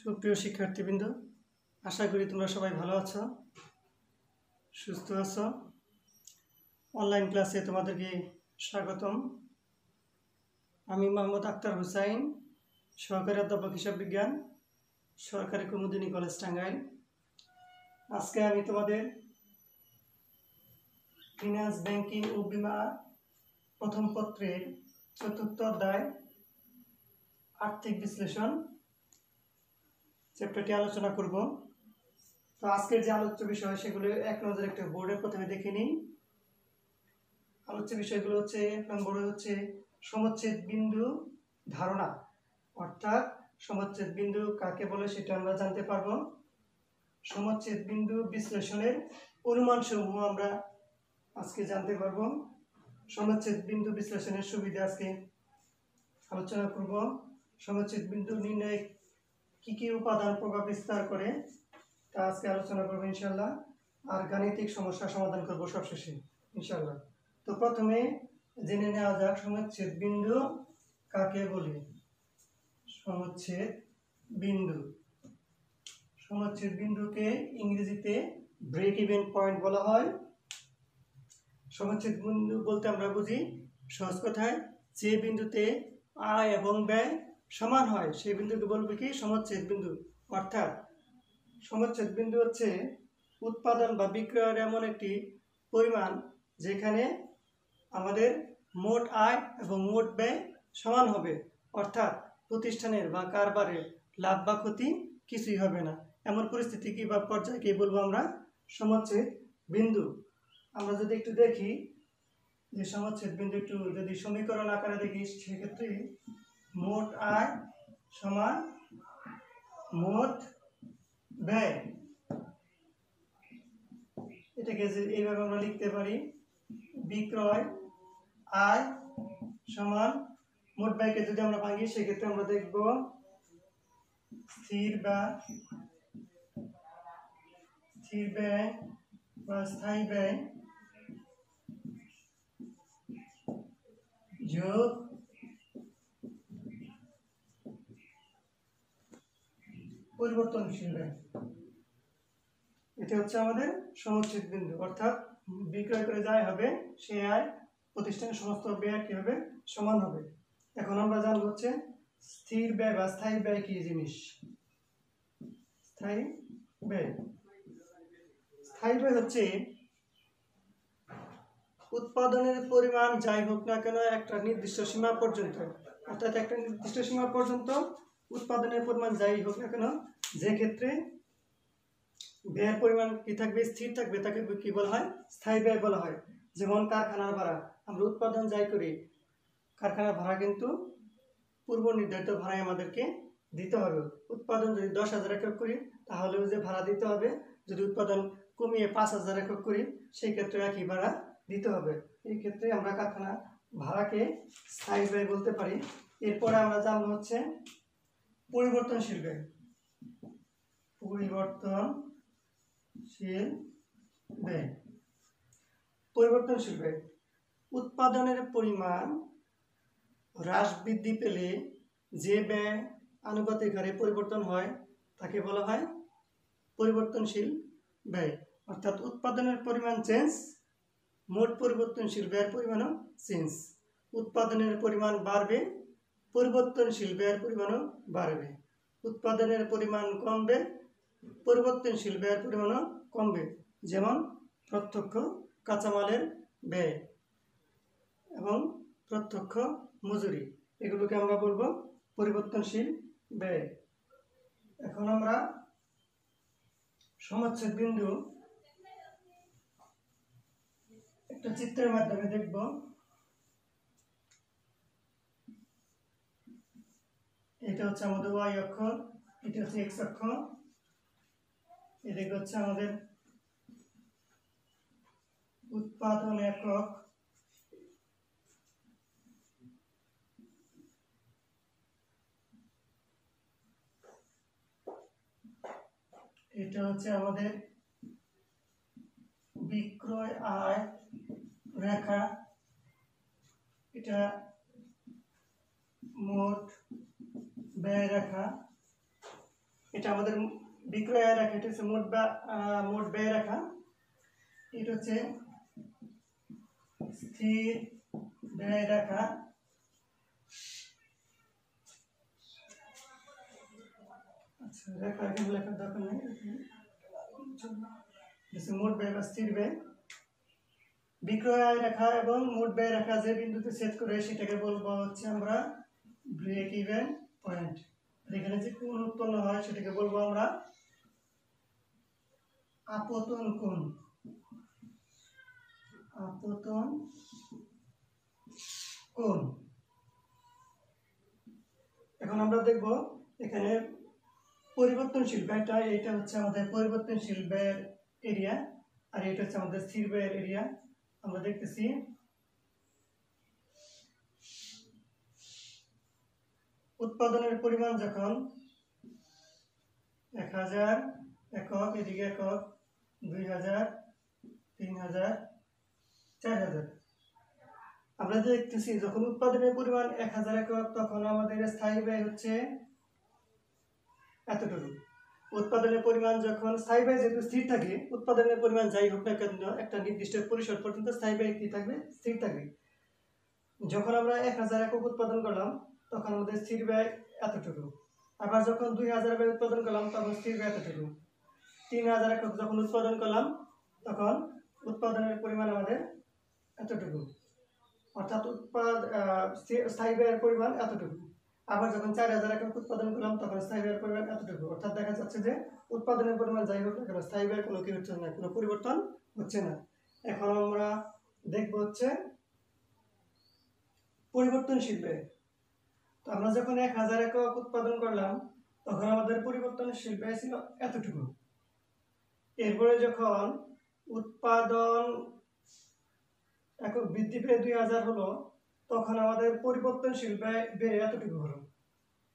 সুপ্রিয় শিক্ষার্থীবৃন্দ, আশা করি তোমরা সবাই ভালো আছো, সুস্থ আছো। অনলাইন ক্লাসে তোমাদেরকে স্বাগতম। আমি মোহাম্মদ আক্তার হুসাইন, সহকারী অধ্যাপক হিসাব বিজ্ঞান, সরকারি কুমুদিনী কলেজ টাঙ্গাইল। আজকে আমি তোমাদের ফিনান্স, ব্যাংকিং ও বীমা প্রথম পত্রের ৪র্থ অধ্যায় আর্থিক বিশ্লেষণ চ্যাপ্টারটি আলোচনা করব। তো আজকের যে আলোচ্য বিষয় সেগুলো এক নজরে একটা বোর্ডে প্রথমে দেখে নিই। আলোচ্য বিষয়গুলো হচ্ছে, এক নম্বরে হচ্ছে সমচ্ছেদ বিন্দু ধারণা, অর্থাৎ সমচ্ছেদ বিন্দু কাকে বলে সেটা আমরা জানতে পারবো। সমচ্ছেদ বিন্দু বিশ্লেষণের অনুমান সমূহ আমরা আজকে জানতে পারবো। সমচ্ছেদ বিন্দু বিশ্লেষণের সুবিধা আজকে আলোচনা করব। সমচ্ছেদ বিন্দু নির্ণয়ে কি কি উপাদান প্রভাব বিস্তার করে তা আজকে আলোচনা করবো ইনশাল্লাহ। আর গাণিতিক সমস্যা সমাধান করবো সবশেষে ইনশাল্লাহ। তো প্রথমে জেনে নেওয়া যাক সমচ্ছেদ বিন্দু কাকে বলি। সমচ্ছেদ বিন্দু, সমচ্ছেদ বিন্দুকে ইংরেজিতে ব্রেক ইভেন পয়েন্ট বলা হয়। সমচ্ছেদ বিন্দু বলতে আমরা বুঝি সহজ কথায় যে বিন্দুতে আয় এবং ব্যয় সমান হয় সেই বিন্দুকে বলবে কি সমচ্ছেদ বিন্দু। অর্থাৎ সমচ্ছেদ বিন্দু হচ্ছে উৎপাদন বা বিক্রয়ের এমন একটি পরিমাণ যেখানে আমাদের মোট আয় এবং মোট ব্যয় সমান হবে, অর্থাৎ প্রতিষ্ঠানের বা কারবারের লাভ বা ক্ষতি কিছুই হবে না। এমন পরিস্থিতি কি বা পর্যায়কে বলবো আমরা সমচ্ছেদ বিন্দু। আমরা যদি একটু দেখি যে সমচ্ছেদ বিন্দু একটু যদি সমীকরণ আকারে দেখি, সেক্ষেত্রে মোট আয় সমান মোট ব্যয়, এটাকে এইভাবে আমরা লিখতে পারি। বিক্রয় আয় সমান মোট ব্যয়কে যদি আমরা ভাঙি সেক্ষেত্রে আমরা দেখব স্থির ব্যয় বা স্থায়ী ব্যয় যোগ পরিবর্তনশীল ব্যয়। এটা হচ্ছে আমাদের সমচ্ছেদ বিন্দু। অর্থাৎ বিক্রয় করে যাই হবে সেই আয় প্রতিষ্ঠানের সমস্ত ব্যয় কি হবে সমান হবে। এখন আমরা জানবো হচ্ছে স্থির ব্যয় বা স্থায়ী ব্যয় কি জিনিস। স্থায়ী ব্যয়, স্থায়ী ব্যয় হচ্ছে উৎপাদনের পরিমাণ যাই হোক না কেন একটা নির্দিষ্ট সীমা পর্যন্ত, অর্থাৎ একটা নির্দিষ্ট সীমা পর্যন্ত উৎপাদনের পরিমাণ যাই হোক না কেন, যে ক্ষেত্রে ব্যয়ের পরিমাণ কি থাকবে স্থির থাকবে তাকে কি বলা হয় স্থায়ী ব্যয় বলা হয়। যেমন কারখানার ভাড়া, আমরা উৎপাদন যাই করি কারখানার ভাড়া কিন্তু পূর্ব নির্ধারিত ভাড়ায় আমাদেরকে দিতে হবে। উৎপাদন যদি 10,000 একক করি তাহলেও যে ভাড়া দিতে হবে, যদি উৎপাদন কমিয়ে 5,000 একক করি সেই ক্ষেত্রে একই ভাড়া দিতে হবে। এই ক্ষেত্রে আমরা কারখানা ভাড়াকে স্থায়ী ব্যয় বলতে পারি। এরপরে আমরা জানবো হচ্ছে পরিবর্তনশীল ব্যয়। পরিবর্তনশীল ব্যয়, পরিবর্তনশীল ব্যয় উৎপাদনের পরিমাণ হ্রাস বৃদ্ধি পেলে যে ব্যয় আনুপাতিক হারে পরিবর্তন হয় তাকে বলা হয় পরিবর্তনশীল ব্যয়। অর্থাৎ উৎপাদনের পরিমাণ চেঞ্জ, মোট পরিবর্তনশীল ব্যয়ের পরিমাণও চেঞ্জ। উৎপাদনের পরিমাণ বাড়বে, পরিবর্তনশীল ব্যয়ের পরিমাণও বাড়বে। উৎপাদনের পরিমাণ কমবে, পরিবর্তনশীল ব্যয়ের পরিমাণও কমবে। যেমন প্রত্যক্ষ কাঁচামালের ব্যয় এবং প্রত্যক্ষ মজুরি, এগুলোকে আমরা বলবো পরিবর্তনশীল ব্যয়। এখন আমরা সমচ্ছেদ বিন্দু একটা চিত্রের মাধ্যমে দেখব। এটা হচ্ছে আমাদের ওয়াই অক্ষ, এটা হচ্ছে এক্স অক্ষ, এদিকে হচ্ছে আমাদের উৎপাদন একক, এটা হচ্ছে আমাদের বিক্রয় আয় রেখা, এটা মোট ব্যয় রেখা, এটা আমাদের বিক্রয় আয় রেখা, এটা হচ্ছে মোট ব্যয় রেখা, এটা হচ্ছে স্থির ব্যয় রেখা, আচ্ছা রেখা এখানে লেখার দরকার নেই, মোট ব্যয় বা স্থির ব্যয়। বিক্রয় আয় রেখা এবং মোট ব্যয় রেখা যে বিন্দুতে ছেদ করে সেটাকে বলবো হচ্ছে আমরা ব্রেক ইভেন পয়েন্ট। এখানে যে কোণ উৎপন্ন হয় সেটাকে বলবো আমরা আপতন কোণ। আপতন কোণ। এখন আমরা দেখব এখানে পরিবর্তনশীল ব্যয়টা, এটা হচ্ছে আমাদের পরিবর্তনশীল ব্যয়ের এরিয়া, আর এটা হচ্ছে আমাদের স্থির ব্যয়ের এরিয়া। আমরা দেখতেছি উৎপাদনের পরিমাণ যখন 1000 একক, এদিকে একক 2000, 3000, 4000, আমরা দেখতেছি যখন উৎপাদনের পরিমাণ 1000 একক তখন আমাদের স্থায়ী ব্যয় হচ্ছে এতটুকু। উৎপাদনের পরিমাণ যখন স্থায়ী ব্যয় যেহেতু স্থির থাকে, উৎপাদনের পরিমাণ যাই হোক না কেন একটা নির্দিষ্ট পরিসর পর্যন্ত স্থায়ী ব্যয় কি থাকবে, স্থির থাকবে। যখন আমরা 1000 একক উৎপাদন করলাম তখন আমাদের স্থির ব্যয় এতটুকু। আবার যখন 2000 ব্যয় উৎপাদন করলাম তখন স্থির ব্যয় এতটুকু। 3000 একক যখন উৎপাদন করলাম তখন উৎপাদনের পরিমাণ আমাদের এতটুকু, অর্থাৎ স্থায়ী ব্যয়ের পরিমাণ এতটুকু। আবার যখন 4000 একক উৎপাদন করলাম তখন স্থায়ী ব্যয়ের পরিমাণ এতটুকু। অর্থাৎ দেখা যাচ্ছে যে উৎপাদনের পরিমাণ যাই হোক না কেন স্থায়ী ব্যয়ের কোনো কি হচ্ছে না, কোনো পরিবর্তন হচ্ছে না। এখন আমরা দেখব হচ্ছে পরিবর্তনশীল ব্যয়। তো আমরা যখন 1000 একক উৎপাদন করলাম তখন আমাদের পরিবর্তনশীল ব্যয় ছিল এতটুকু। এরপরে যখন উৎপাদন একক বৃদ্ধি পেয়ে 2000 হলো তখন আমাদের পরিবর্তনশীল ব্যয় বেড়ে এতটুকু হলো।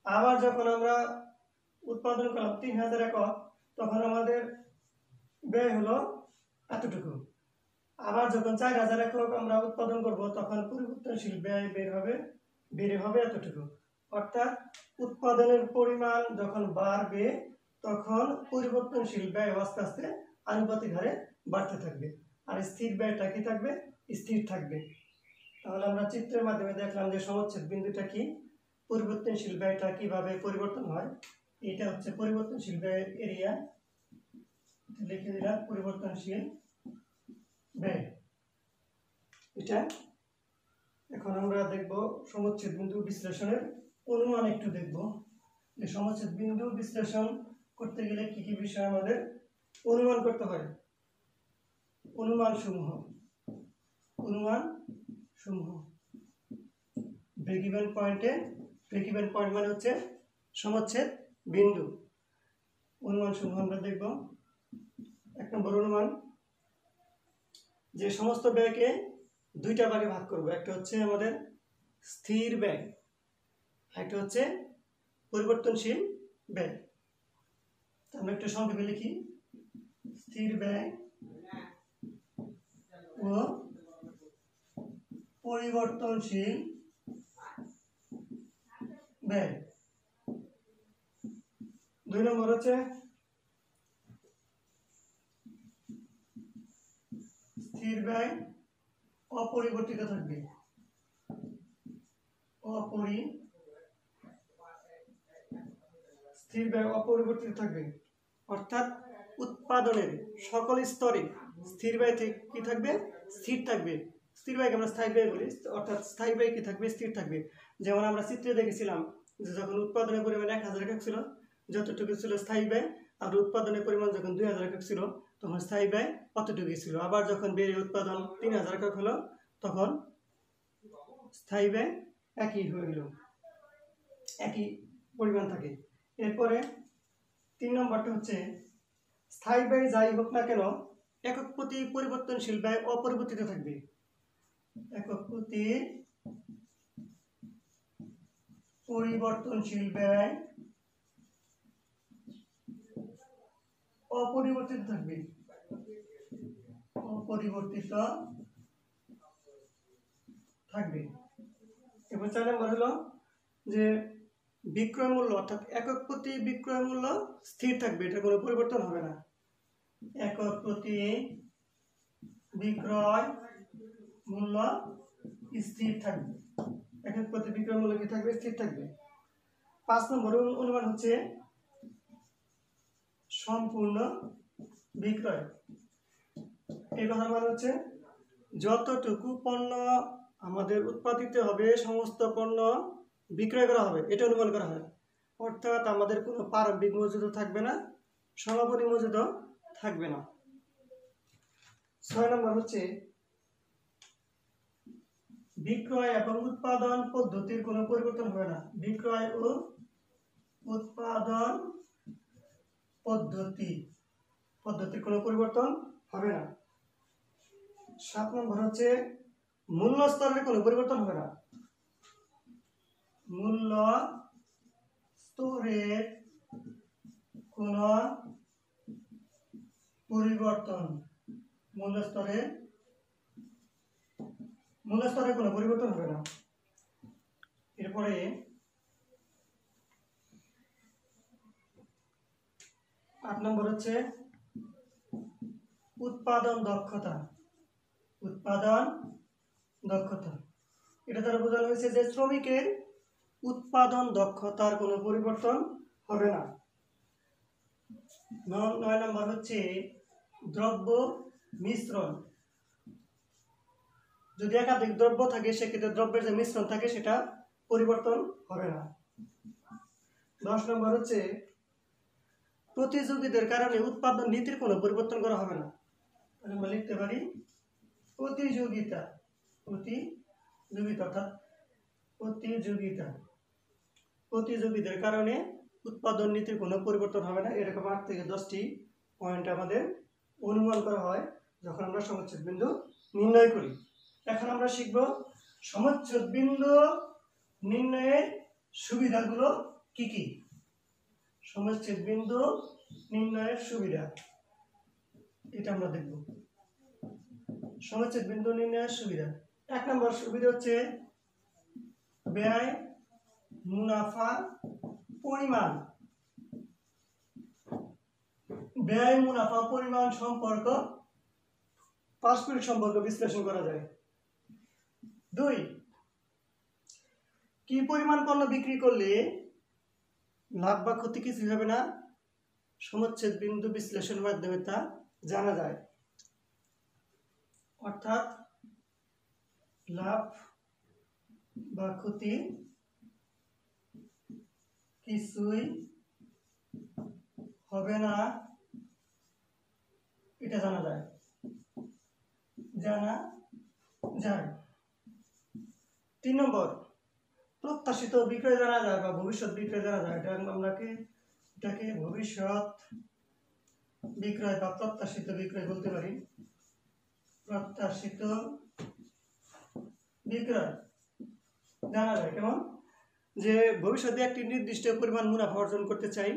আবার যখন আমরা উৎপাদন করলাম 3000 একক তখন আমাদের ব্যয় হলো এতটুকু। আবার যখন 4000 একক আমরা উৎপাদন করব তখন পরিবর্তনশীল ব্যয় বেড়ে হবে এতটুকু। অর্থাৎ উৎপাদনের পরিমাণ যখন বাড়বে তখন পরিবর্তনশীল ব্যয় আস্তে আস্তে আনুপাতিক হারে বাড়তে থাকবে, আর স্থির ব্যয়টা কি থাকবে, স্থির থাকবে। তাহলে আমরা চিত্রের মাধ্যমে দেখলাম যে সমচ্ছেদ বিন্দুটা কি, পরিবর্তনশীল ব্যয়টা কিভাবে পরিবর্তন হয়। এটা হচ্ছে পরিবর্তনশীল ব্যয়ের এরিয়া, লিখে দিলাম পরিবর্তনশীল ব্যয় এটা। এখন আমরা দেখব সমচ্ছেদ বিন্দু বিশ্লেষণের অনুমান একটু দেখব যে সমচ্ছেদ বিন্দু বিশ্লেষণ করতে গেলে কি কি বিষয় আমাদের অনুমান করতে হয়। অনুমান সমূহ ব্রেক ইভেন পয়েন্ট মানে হচ্ছে সমচ্ছেদ বিন্দু। অনুমান সমূহ আমরা দেখব। 1 নম্বর অনুমান, যে সমস্ত ব্যয়কে দুইটা ভাগে ভাগ করব, একটা হচ্ছে আমাদের স্থির ব্যয়, একটা হচ্ছে পরিবর্তনশীল ব্যয়। আমরা একটু সংক্ষেপে লিখি, স্থির ব্যয় ও পরিবর্তনশীল ব্যয়। 2 নম্বর হচ্ছে স্থির ব্যয় অপরিবর্তিত থাকবে, স্থির ব্যয় অপরিবর্তিত থাকবে। অর্থাৎ উৎপাদনের সকল স্তরে স্থির ব্যয় কি থাকবে, স্থির থাকবে। স্থির ব্যয়কে আমরা স্থায়ী ব্যয় বলি, অর্থাৎ স্থায়ী ব্যয় কি থাকবে, স্থির থাকবে। যেমন আমরা চিত্রে দেখেছিলাম যে যখন উৎপাদনের পরিমাণ 1000 একক ছিল যতটুকু ছিল স্থায়ী ব্যয়, আর উৎপাদনের পরিমাণ যখন 2000 একক ছিল তখন স্থায়ী ব্যয় অতটুকুই ছিল। আবার যখন বেড়ে উৎপাদন 3000 একক হলো তখন স্থায়ী ব্যয় একই হয়ে গেল, একই পরিমাণ থাকে। এরপরে 3 নম্বরটা হচ্ছে স্থায়ী ব্যয় যাই হোক না কেন একক প্রতি পরিবর্তনশীল ব্যয় অপরিবর্তিত থাকবে। একক প্রতি পরিবর্তনশীল ব্যয় অপরিবর্তিত থাকবে, এবার 4 নম্বর হলো যে বিক্রয় মূল্য অর্থাৎ একক প্রতি বিক্রয় মূল্য স্থির থাকবে, এটা কোনো পরিবর্তন হবে না। একক প্রতি বিক্রয় মূল্য স্থির থাকবে, একক প্রতি বিক্রয় মূল্য কি থাকবে? স্থির থাকবে। 5 নম্বর অনুমান হচ্ছে সম্পূর্ণ বিক্রয়। এই কথার মানে হচ্ছে যতটুকু পণ্য আমাদের উৎপাদিত হবে সমস্ত পণ্য বিক্রয় করা হবে, এটা অনুমান করা হয়। অর্থাৎ আমাদের কোনো প্রারম্ভিক মজুদও থাকবে না, সমাপনী মজুদও থাকবে না। 6 নম্বর হচ্ছে বিক্রয় এবং উৎপাদন পদ্ধতির কোনো পরিবর্তন হবে না। বিক্রয় ও উৎপাদন পদ্ধতির কোনো পরিবর্তন হবে না। 7 নম্বর হচ্ছে মূল্য স্তরের কোনো পরিবর্তন হবে না। মূল্য স্তরের কোনো পরিবর্তন, মূল্য স্তরের কোনো পরিবর্তন হবে না। এরপরে 8 নম্বর হচ্ছে উৎপাদন দক্ষতা। এটা দ্বারা বোঝানো হয়েছে যে শ্রমিকের উৎপাদন দক্ষতার কোনো পরিবর্তন হবে না। 9 নম্বর হচ্ছে দ্রব্য মিশ্রণ। যদি একাধিক দ্রব্য থাকে সেক্ষেত্রে দ্রব্যের যে মিশ্রণ থাকে সেটা পরিবর্তন হবে না। 10 নম্বর হচ্ছে প্রতিযোগীদের কারণে উৎপাদন নীতির কোনো পরিবর্তন করা হবে না। আমরা লিখতে পারি প্রতিযোগিতা অর্থাৎ প্রতিযোগীদের কারণে উৎপাদন নীতির কোনো পরিবর্তন হবে না। এরকম 8 থেকে 10টি পয়েন্ট আমাদের অনুমান করা হয় যখন আমরা সমচ্ছেদ বিন্দু নির্ণয় করি। এখন আমরা শিখব সমচ্ছেদ বিন্দু নির্ণয়ের সুবিধাগুলো কি কি। সমচ্ছেদ বিন্দু নির্ণয়ের সুবিধা, এটা আমরা দেখব। সমচ্ছেদ বিন্দু নির্ণয়ের সুবিধা। 1 নম্বর সুবিধা হচ্ছে ব্যয় মুনাফা পরিমাণ। ব্যয় মুনাফা পরিমাণ সম্পর্ক, পারস্পরিক সম্পর্ক বিশ্লেষণ করা যায়। 2, কি পরিমাণ পণ্য বিক্রি করলে লাভ বা ক্ষতি কিছুই হবে না, সমচ্ছেদ বিন্দু বিশ্লেষণের মাধ্যমে তা জানা যায়। অর্থাৎ লাভ বা ক্ষতি কিছুই হবে না, এটা জানা যায়। 3 নম্বর প্রত্যাশিত বিক্রয় জানা যায় বা ভবিষ্যৎ বিক্রয় জানা যায়। এটাকে ভবিষ্যৎ বিক্রয় বা প্রত্যাশিত বিক্রয় বলতে পারি। প্রত্যাশিত বিক্রয় জানা যায় কেমন? যে ভবিষ্যতে একটি নির্দিষ্ট পরিমাণ মুনাফা অর্জন করতে চাই,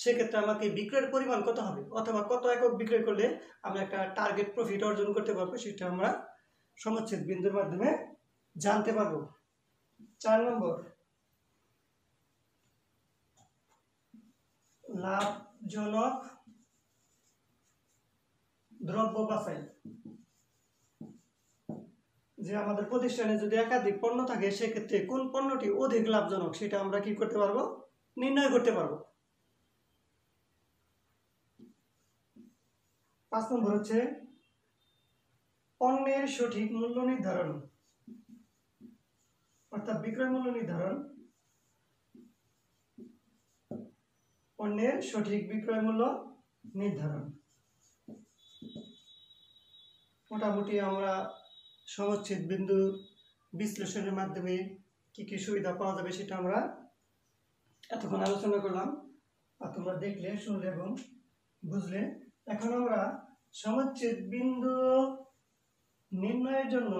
সেক্ষেত্রে আমাকে বিক্রয়ের পরিমাণ কত হবে অথবা কত একক বিক্রয় করলে আমরা একটা টার্গেট প্রফিট অর্জন করতে পারবো, সেটা আমরা সমচ্ছেদ বিন্দুর মাধ্যমে জানতে পারবো। 4 নম্বর লাভজনক দ্রব্য বাছাই। যে আমাদের প্রতিষ্ঠানে যদি একাধিক পণ্য থাকে সেক্ষেত্রে কোন পণ্যটি অধিক লাভজনক সেটা আমরা কি করতে পারবো? নির্ণয় করতে পারবো। 5 নম্বর হচ্ছে পণ্যের সঠিক মূল্য নির্ধারণ, অর্থাৎ বিক্রয় মূল্য নির্ধারণ। পণ্যের সঠিক বিক্রয় মূল্য নির্ধারণ। মোটামুটি আমরা সমচ্ছেদ বিন্দু বিশ্লেষণের মাধ্যমে কি কি সুবিধা পাওয়া যাবে সেটা আমরা এতক্ষণ আলোচনা করলাম, আর তোমরা দেখলে, শুনলে এবং বুঝলে। এখন আমরা সমচ্ছেদ বিন্দু নির্ণয়ের জন্য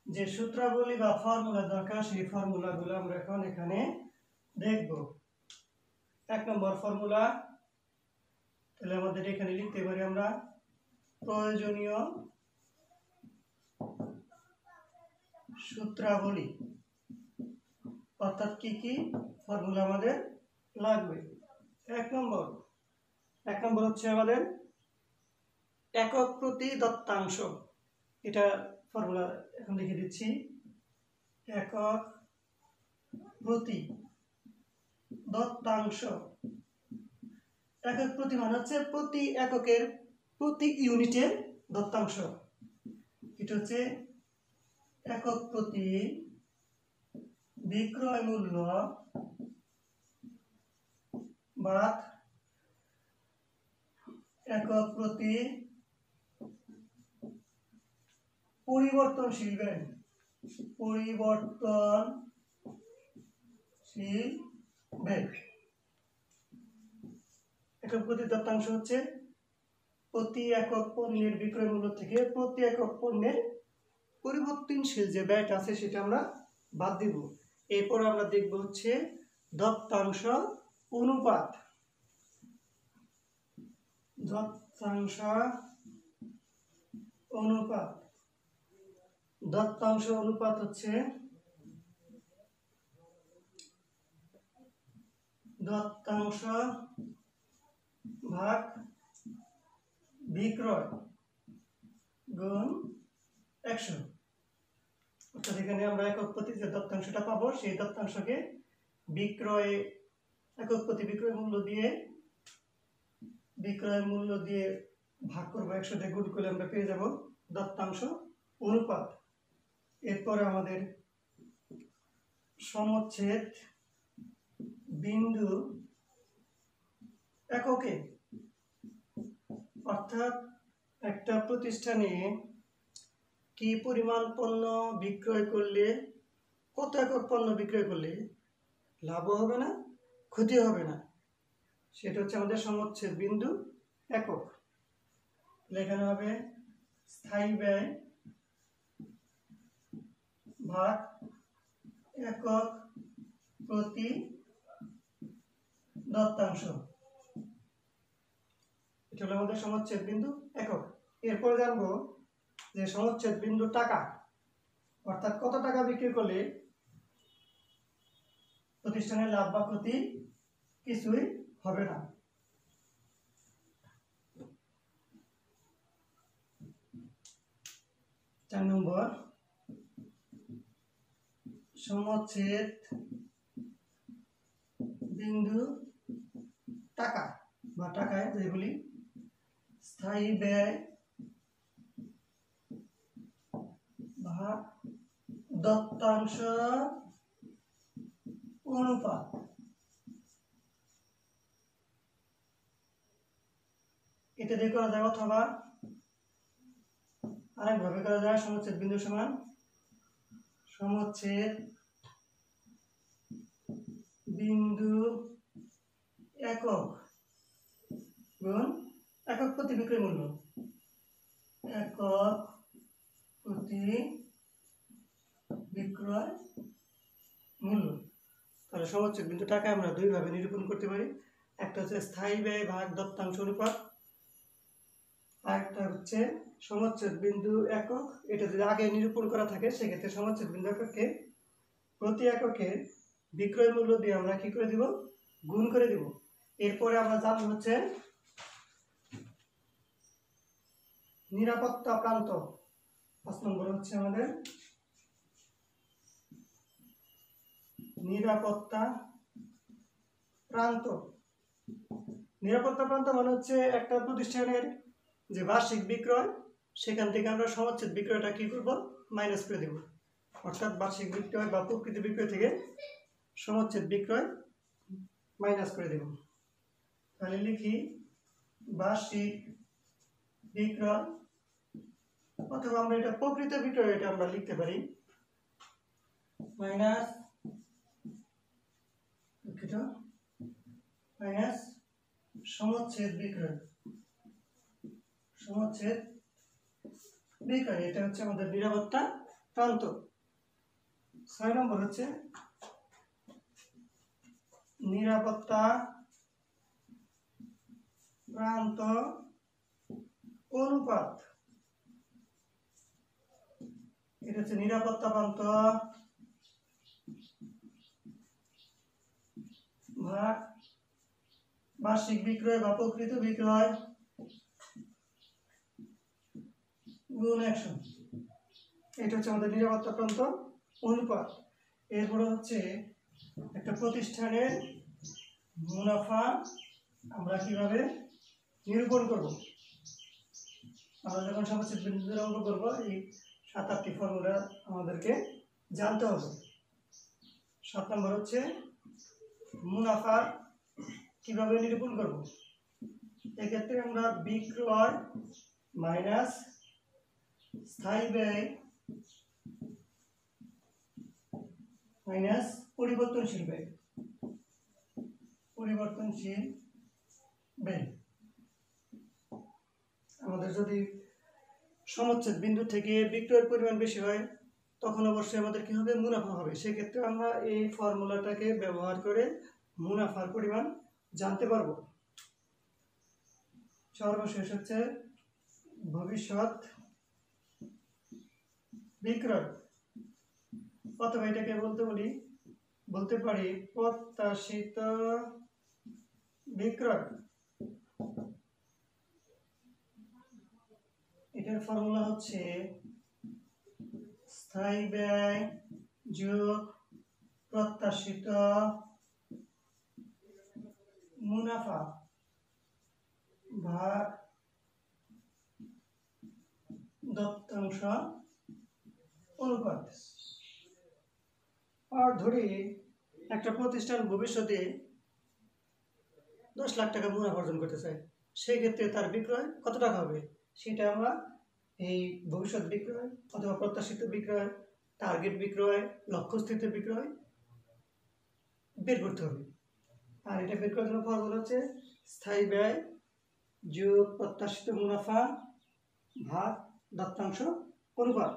যে সূত্রাবলী বা ফর্মুলা দরকার সেই ফর্মুলাগুলো আমরা এখন এখানে দেখব। 1 নম্বর ফর্মুলা, তাহলে আমাদের এখানে লিখতে পারি আমরা প্রয়োজনীয় সূত্রাবলী। অর্থাৎ কি কি ফর্মুলা আমাদের লাগবে। এক নম্বর হচ্ছে আমাদের একক প্রতি দত্তাংশ। এটা ফর্মুলা এখন লিখে দিচ্ছি। একক প্রতি দত্তাংশ। একক প্রতি মানে হচ্ছে প্রতি এককের প্রতি ইউনিটের দত্তাংশ। এটা হচ্ছে একক প্রতি বিক্রয় মূল্য বা একক প্রতি পরিবর্তনশীল ব্যয়। একক প্রতি দত্তাংশ হচ্ছে প্রতি একক পণ্যের বিক্রয় মূল্য থেকে প্রতি একক পণ্যের পরিবর্তনশীল যে ব্যয়টা আছে সেটা আমরা বাদ দিব। এরপর আমরা দেখব হচ্ছে দত্তাংশ অনুপাত। দত্তাংশ অনুপাত হচ্ছে দত্তাংশ ভাগ বিক্রয় গুণ 100। অর্থাৎ এখানে আমরা একক প্রতি যে দত্তাংশটা পাবো সেই দত্তাংশকে বিক্রয় একক প্রতি বিক্রয় মূল্য দিয়ে ভাগ করবো 100 দিয়ে গুণ করলে আমরা পেয়ে যাব দত্তাংশ অনুপাত। এরপরে আমাদের সমচ্ছেদ বিন্দু এককে। অর্থাৎ একটা প্রতিষ্ঠানে কি পরিমাণ পণ্য বিক্রয় করলে, কত একক পণ্য বিক্রয় করলে লাভও হবে না ক্ষতি হবে না, সেটা হচ্ছে আমাদের সমচ্ছেদ বিন্দু একক। লেখানো হবে স্থায়ী ব্যয় ভাগ একক প্রতি দত্তাংশ। এটা হলো আমাদের সমচ্ছেদ বিন্দু একক। এরপর জানবো যে সমচ্ছেদ বিন্দু টাকা। অর্থাৎ কত টাকা বিক্রি করলে প্রতিষ্ঠানের লাভ বা ক্ষতি কিছুই হবে না। চার নম্বর সমচ্ছেদ বিন্দু টাকা বা টাকায় যেগুলি স্থায়ী ব্যয় ভাগ দত্তাংশ অনুপাত। এটা দিয়ে করা যায় অথবা আরেকভাবে করা যায় সমচ্ছেদ বিন্দু সমান সমচ্ছেদ বিন্দু একক গুণ একক প্রতি বিক্রয় মূল্য। একক প্রতি বিক্রয় মূল্য। তাহলে সমচ্ছেদ বিন্দু টাকা আমরা দুই ভাবে নিরূপণ করতে পারি। একটা হচ্ছে স্থায়ী ব্যয় ভাগ দত্তাংশ অনুপাত, আরেকটা হচ্ছে সমচ্ছেদ বিন্দু একক। এটা যদি আগে নিরূপণ করা থাকে সেক্ষেত্রে সমচ্ছেদ বিন্দু এককে প্রতি এককের বিক্রয় মূল্য দিয়ে আমরা কি করে দিব, গুণ করে দিব। এরপরে আমরা জানবো হচ্ছে নিরাপত্তা প্রান্ত। 5 নম্বর হচ্ছে আমাদের নিরাপত্তা প্রান্ত। নিরাপত্তা প্রান্ত মানে হচ্ছে একটা প্রতিষ্ঠানের যে বার্ষিক বিক্রয় সেখান থেকে আমরা সমচ্ছেদ বিক্রয়টা কি করব, মাইনাস করে দেব। অর্থাৎ বার্ষিক বিক্রয় বা প্রকৃত বিক্রয় থেকে সমচ্ছেদ বিক্রয় মাইনাস করে দেব। তাহলে লিখি বার্ষিক বিক্রয়, অথবা আমরা এটা প্রকৃত বিক্রয় এটা আমরা লিখতে পারি মাইনাস সমচ্ছেদ বিক্রয়। এটা হচ্ছে আমাদের নিরাপত্তা প্রান্ত। 6 নম্বর হচ্ছে নিরাপত্তা প্রান্ত অনুপাত। এটা হচ্ছে নিরাপত্তা প্রান্ত ভাগ বার্ষিক বিক্রয় বা প্রকৃত বিক্রয় গুণ 100। এটা হচ্ছে আমাদের নিরাপত্তা প্রান্ত অনুপাত। এরপরে হচ্ছে একটা প্রতিষ্ঠানের মুনাফা আমরা কিভাবে নিরূপণ করব। আমরা যখন সমচ্ছেদ বিন্দুর অঙ্ক করব এই 7-8টি ফর্মুলা আমাদেরকে জানতে হবে। 7 নম্বর হচ্ছে মুনাফা কিভাবে নিরূপণ করব। এক্ষেত্রে আমরা বিক্রয় মাইনাস স্থায়ী ব্যয় মাইনাস পরিবর্তনশীল ব্যয় আমাদের যদি সমচ্ছেদ বিন্দু থেকে বিক্রয়ের পরিমাণ বেশি হয় তখন অবশ্যই আমাদের কি হবে, মুনাফা হবে। সেক্ষেত্রে আমরা এই ফর্মুলাটাকে ব্যবহার করে মুনাফার পরিমাণ জানতে পারবো। সর্বশেষ হচ্ছে ভবিষ্যৎ বিক্রয়, অথবা এটাকে বলতে পারি প্রত্যাশিত বিক্রয়। এটার ফর্মুলা হচ্ছে স্থায়ী ব্যয় যোগ প্রত্যাশিত মুনাফা ভাগ দত্তাংশ অনুপাত। আর ধরি একটা প্রতিষ্ঠান ভবিষ্যতে 10 লাখ টাকা মুনাফা অর্জন করতে চায়, সেই ক্ষেত্রে তার বিক্রয় কত টাকা হবে সেটা আমরা এই ভবিষ্যৎ বিক্রয় অথবা প্রত্যাশিত বিক্রয়, টার্গেট বিক্রয়, লক্ষ্যস্থিত বিক্রয় বের করতে হবে। আর এটা বের করার জন্য ফর্মুলা হচ্ছে স্থায়ী ব্যয় যোগ প্রত্যাশিত মুনাফা ভাগ দত্তাংশ অনুপাত।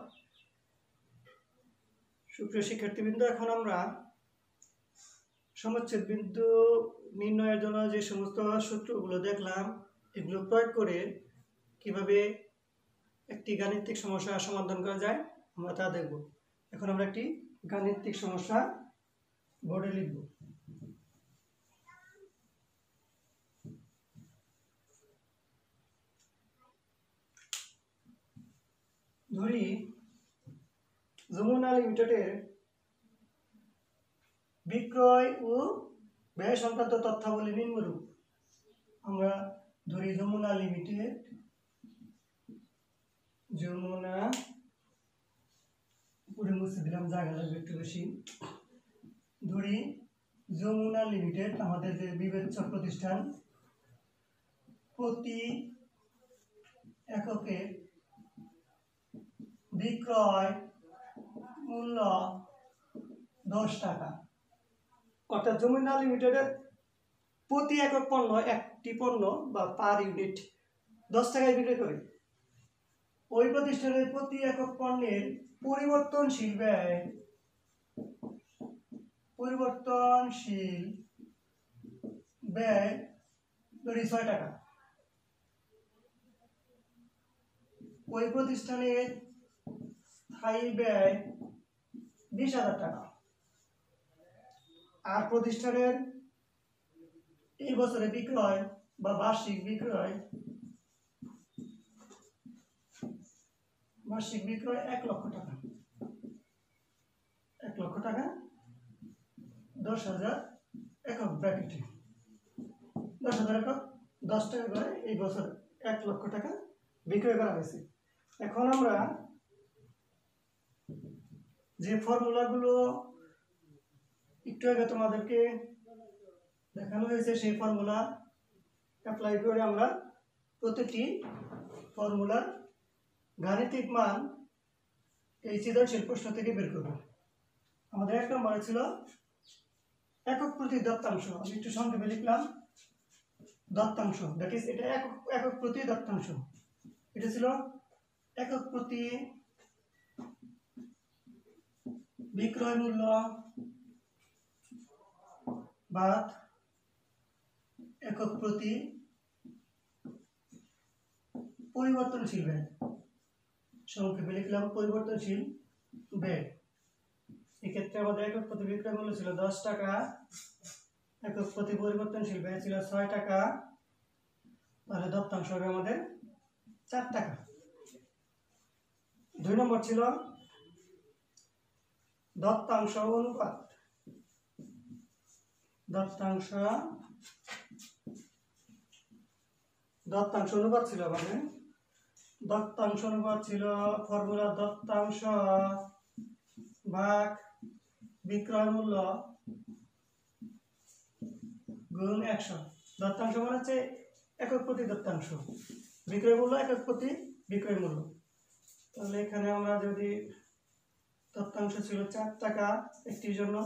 সুপ্রিয় শিক্ষার্থীবৃন্দ, এখন আমরা সমচ্ছেদ বিন্দু নির্ণয়ের জন্য যে সমস্ত সূত্রগুলো দেখলাম এগুলো প্রয়োগ করে কিভাবে একটি গাণিতিক সমস্যা সমাধান করা যায় আমরা তা দেখব। এখন আমরা একটি গাণিতিক সমস্যা বোর্ডে লিখব। ধরি যমুনা লিমিটেডের বিক্রয় ও ব্যয় সংক্রান্ত তথ্যাবলী নিম্নরূপ। আমরা ধরি যমুনা লিমিটেড, উপরে মুছে দিলাম, জায়গা লাগবে একটু বেশি। ধরি যমুনা লিমিটেড আমাদের যে বিবেচ্য প্রতিষ্ঠান, প্রতি এককে বিক্রয় মূল্য 10 টাকা। অর্থাৎ যমুনা লিমিটেডের প্রতি একক পণ্য, একটি পণ্য বা পার ইউনিট 10 টাকায় বিক্রি করে। ওই প্রতিষ্ঠানের প্রতি একক পণ্যের পরিবর্তনশীল ব্যয় ধরি 6 টাকা। ওই প্রতিষ্ঠানের স্থায়ী ব্যয় 20,000 টাকা। আর প্রতিষ্ঠানের এই বছরে বিক্রয় বা বার্ষিক বিক্রয় 1 লক্ষ টাকা। 1 লক্ষ টাকা 10,000 একক, ব্র্যাকেটে 10,000 একক 10 টাকা করে এই বছর 1 লক্ষ টাকা বিক্রয় করা হয়েছে। এখন আমরা যে ফর্মুলাগুলো একটু আগে তোমাদেরকে দেখানো হয়েছে সেই ফর্মুলা অ্যাপ্লাই করে আমরা প্রতিটি ফর্মুলার গাণিতিক মান এই সৃজনশীল প্রশ্ন থেকে বের করব। আমাদের 1 নম্বরে ছিল একক প্রতি দত্তাংশ। আমি একটু সংক্ষেপে লিখলাম দত্তাংশ, দ্যাট ইজ এটা একক প্রতি দত্তাংশ। এটা ছিল একক প্রতি বিক্রয় মূল্য বাদ একক প্রতি পরিবর্তনশীল ব্যয়। সংক্ষেপে লিখলাম পরিবর্তনশীল ব্যয়। এক্ষেত্রে আমাদের একক প্রতি বিক্রয় মূল্য ছিল 10 টাকা একক প্রতি পরিবর্তনশীল ব্যয় ছিল 6 টাকা, তাহলে দত্তাংশ হবে আমাদের 4 টাকা। 2 নম্বর ছিল দত্তাংশ অনুপাত। দত্তাংশ অনুপাত ছিল আমাদের, দত্তাংশ অনুপাত ছিল ফর্মুলা দত্তাংশ ভাগ বিক্রয় মূল্য গুণ 100। দত্তাংশ মানে হচ্ছে একক প্রতি দত্তাংশ, বিক্রয় মূল্য একক প্রতি বিক্রয় মূল্য। তাহলে এখানে আমরা যদি দত্তাংশ ছিল 4 টাকা একটির জন্য,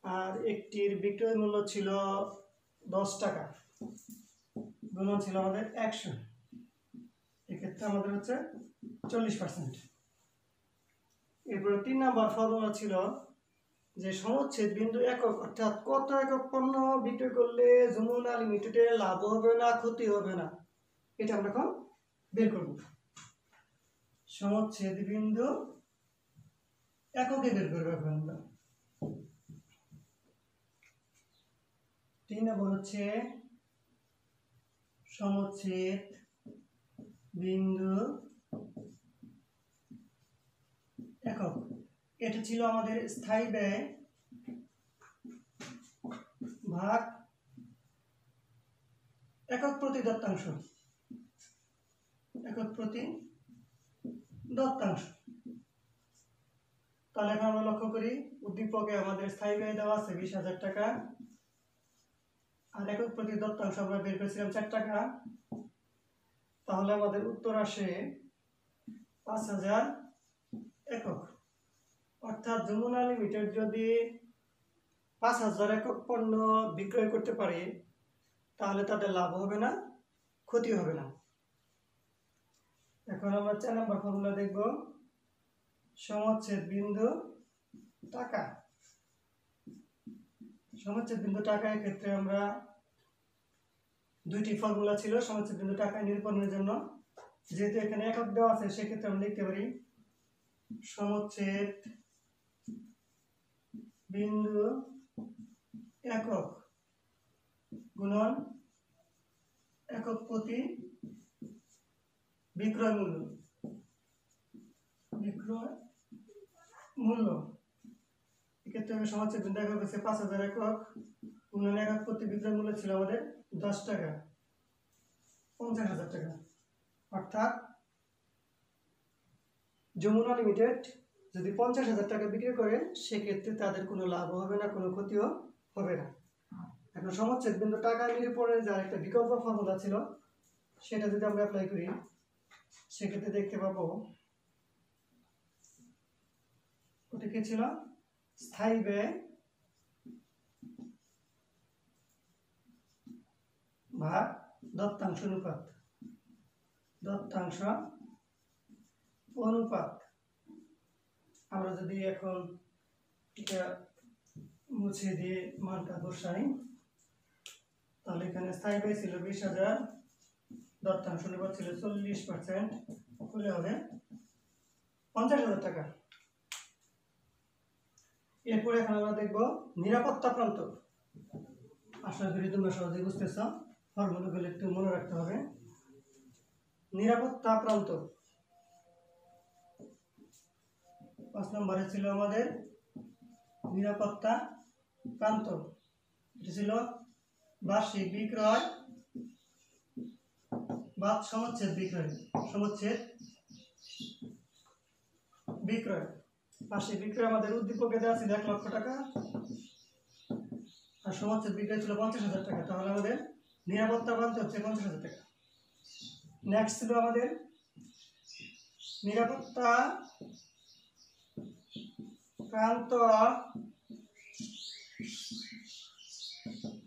আর একটির বিক্রয় মূল্য ছিল 10 টাকা, গুণন ছিল আমাদের 100, এক্ষেত্রে আমাদের হচ্ছে 40%। এরপরে 3 নম্বর ফর্মুলা ছিল যে সমচ্ছেদ বিন্দু একক, অর্থাৎ কত একক পণ্য বিক্রয় করলে যমুনা লিমিটেডে লাভ হবে না ক্ষতি হবে না, এটা আমরা এখন বের করব। সমচ্ছেদ বিন্দু এককে বের করবো এখন আমরা। 3 নম্বর হচ্ছে সমচ্ছেদ বিন্দু একক। এটা ছিল আমাদের স্থায়ী ব্যয় ভাগ একক প্রতি দত্তাংশ, একক প্রতি দত্তাংশ। তাহলে এখন আমরা লক্ষ্য করি উদ্দীপকে আমাদের স্থায়ী ব্যয় দেওয়া আছে 20,000 টাকা, আর একক প্রতি দত্তাংশ আমরা বের করেছিলাম 4 টাকা। তাহলে আমাদের উত্তর আসে 5,000 একক। অর্থাৎ যমুনা লিমিটেড যদি 5,000 একক পণ্য বিক্রয় করতে পারে তাহলে তাদের লাভ হবে না ক্ষতি হবে না। এখন আমরা 4 নম্বর ফর্মুলা দেখব, সমচ্ছেদ বিন্দু টাকা। সমচ্ছেদ বিন্দু টাকার ক্ষেত্রে আমরা দুইটি ফর্মুলা ছিল সমচ্ছেদ বিন্দু টাকা নিরূপণের জন্য। যেহেতু এখানে একক দেওয়া আছে সেক্ষেত্রে আমরা লিখতে পারি সমচ্ছেদ বিন্দু একক গুণন একক প্রতি বিক্রয় মূল্য। বিক্রয় মূল্য এক্ষেত্রে সমচ্ছেদ বিন্দু একক হচ্ছে 5,000 একক, গুণন একক প্রতি বিক্রয় মূল্য ছিল আমাদের 10 টাকা, 50,000 টাকা। অর্থাৎ যমুনা লিমিটেড যদি 50,000 টাকা বিক্রি করে সেক্ষেত্রে তাদের কোনো লাভ হবে না কোনো ক্ষতিও হবে না। এখন সমচ্ছেদ বিন্দু টাকা নিরূপণের যার একটা বিকল্প ফর্মুলা ছিল সেটা যদি আমরা অ্যাপ্লাই করি সেক্ষেত্রে দেখতে পাবো ওটা কি ছিল, স্থায়ী ব্যয় ভাগ দত্তাংশ অনুপাত। দত্তাংশ অনুপাত আমরা যদি এখন এটা মুছে দিয়ে মানটা বসাই তাহলে এখানে স্থায়ী ব্যয় ছিল 20,000, দত্তাংশ অনুপাত ছিল 40%, হলে হবে 50,000 টাকা। এরপরে এখন আমরা দেখব নিরাপত্তা প্রান্ত। আশা করি তোমরা সহজেই বুঝতেছ, ফর্মুলাগুলো একটু মনে রাখতে হবে। নিরাপত্তা প্রান্ত 5 নম্বরে ছিল আমাদের নিরাপত্তা প্রান্ত। এটা ছিল বার্ষিক বিক্রয় বা সমচ্ছেদ বিক্রয়। সমচ্ছেদ বিক্রয় বার্ষিক বিক্রয় আমাদের উদ্দীপকে দেওয়া ছিল 1 লক্ষ টাকা, আর সমচ্ছেদ বিক্রয় ছিল 50,000 টাকা। তাহলে আমাদের নিরাপত্তা প্রান্ত হচ্ছে 50,000 টাকা। নেক্সট ছিল আমাদের নিরাপত্তা প্রান্ত,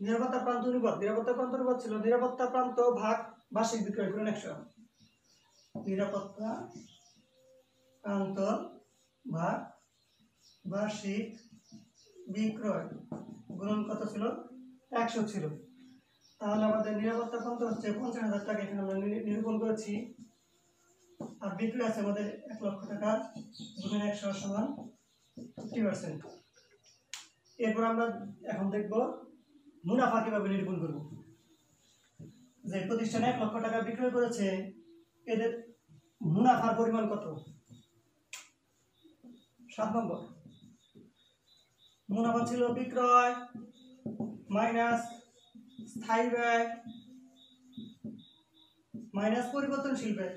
নিরাপত্তা প্রান্ত অনুপাত। নিরাপত্তা প্রান্ত অনুপাত ছিল নিরাপত্তা প্রান্ত ভাগ বার্ষিক বিক্রয় গুণন 100। নিরাপত্তা প্রান্ত ভাগ বার্ষিক বিক্রয় গুণন কত ছিল, 100 ছিল। তাহলে আমাদের নিরাপত্তা প্রান্ত হচ্ছে 50,000 টাকা, এখানে আমরা নিরূপণ করেছি। আর বিক্রয় আছে আমাদের 1 লক্ষ টাকা, গুণন 100 সমান 50%। এরপর আমরা এখন দেখব মুনাফা কিভাবে নিরূপণ করব। যে প্রতিষ্ঠানে 1 লক্ষ টাকা বিক্রয় করেছে এদের মুনাফার পরিমাণ কত। 7 নম্বর, মুনাফা ছিল বিক্রয় মাইনাস স্থায়ী ব্যয় মাইনাস পরিবর্তনশীল ব্যয়।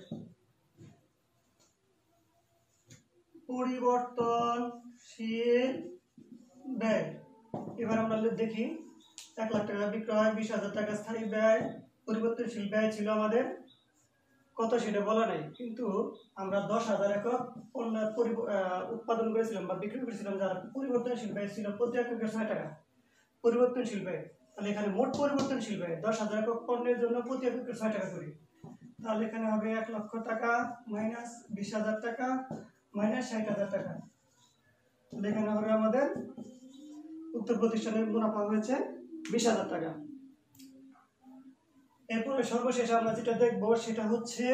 পরিবর্তনশীল ব্যয়, এবার আমরা দেখি 1 লাখ টাকা বিক্রয়, 20,000 টাকা স্থায়ী ব্যয়, পরিবর্তনশীল ব্যয় ছিল আমাদের কত সেটা বলা নাই, কিন্তু আমরা 10,000 একক পণ্য উৎপাদন করেছিলাম বা বিক্রি করেছিলাম, যার পরিবর্তনশীল ব্যয় ছিল প্রতি এককে 6 টাকা পরিবর্তনশীল ব্যয়। তাহলে এখানে মোট পরিবর্তনশীল ব্যয় 10,000 একক পণ্যের জন্য প্রতি এককে 6 টাকা করি, তাহলে এখানে হবে 1 লক্ষ টাকা মাইনাস 20,000 টাকা মাইনাস 60,000 টাকা। তাহলে এখানে হবে আমাদের উক্ত প্রতিষ্ঠানের মুনাফা হয়েছে 20,000 টাকা। এরপরে সর্বশেষ আমরা যেটা দেখবো সেটা হচ্ছে,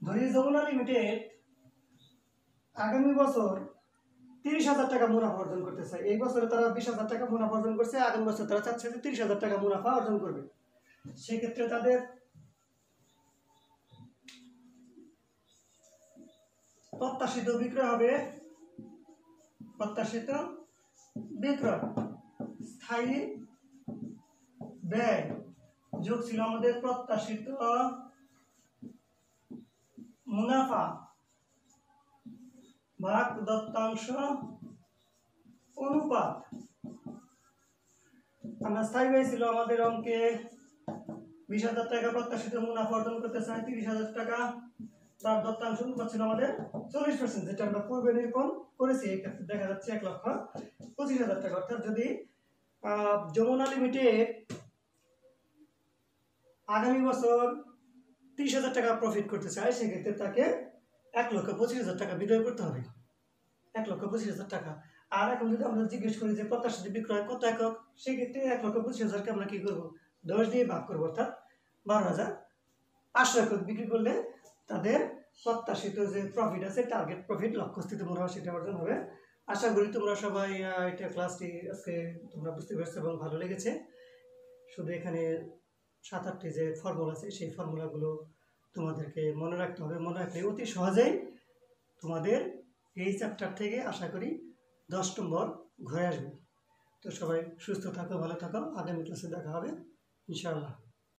ধরি যমুনা লিমিটেড আগামী বছর 30,000 টাকা মুনাফা অর্জন করতে চায়। এই বছরে তারা 20,000 টাকা মুনাফা অর্জন করছে, আগামী বছর তারা চাচ্ছে যে 30,000 টাকা মুনাফা অর্জন করবে। সেক্ষেত্রে তাদের প্রত্যাশিত বিক্রয় হবে, প্রত্যাশিত বিক্রয় স্থায়ী ব্যয় যোগ ছিল আমাদের প্রত্যাশিত মুনাফা ভাগ দত্তাংশ অনুপাত। আমরা স্থায়ী ব্যয় ছিল আমাদের অঙ্কে 20,000 টাকা, প্রত্যাশিত মুনাফা অর্জন করতে চাই 30,000 টাকা, তার দত্তাংশ অনুপাত ছিল আমাদের 40%, যেটা আমরা পূর্বে নিরূপণ করেছি। এই ক্ষেত্রে দেখা যাচ্ছে 1,25,000 টাকা। অর্থাৎ যদি যমুনা লিমিটেড আগামী বছর 30,000 টাকা প্রফিট করতে চায়, সেক্ষেত্রে তাকে 1,25,000 টাকা বিক্রয় করতে হবে, 1,25,000 টাকা। আর এখন যদি আমরা জিজ্ঞেস করি যে প্রত্যাশিত বিক্রয় কত একক, সেক্ষেত্রে 1,25,000কে আমরা কি করবো, 10 দিয়ে ভাগ করবো, অর্থাৎ 12,500 একক বিক্রি করলে তাদের প্রত্যাশিত যে প্রফিট আছে, টার্গেট প্রফিট, লক্ষ্যস্থিত মুনাফা, সেটা অর্জন হবে। আশা করি তোমরা সবাই এটা ক্লাসটি আজকে তোমরা বুঝতে পারছো এবং ভালো লেগেছে। শুধু এখানে 7-8টি যে ফর্মুলা আছে সেই ফর্মুলাগুলো তোমাদেরকে মনে রাখতে হবে। মনে রাখলে অতি সহজেই তোমাদের এই চ্যাপ্টার থেকে আশা করি 10 নম্বর ঘুরে আসবে। তো সবাই সুস্থ থাকো, ভালো থাকো, আগামী ক্লাসে দেখা হবে ইনশাআল্লাহ।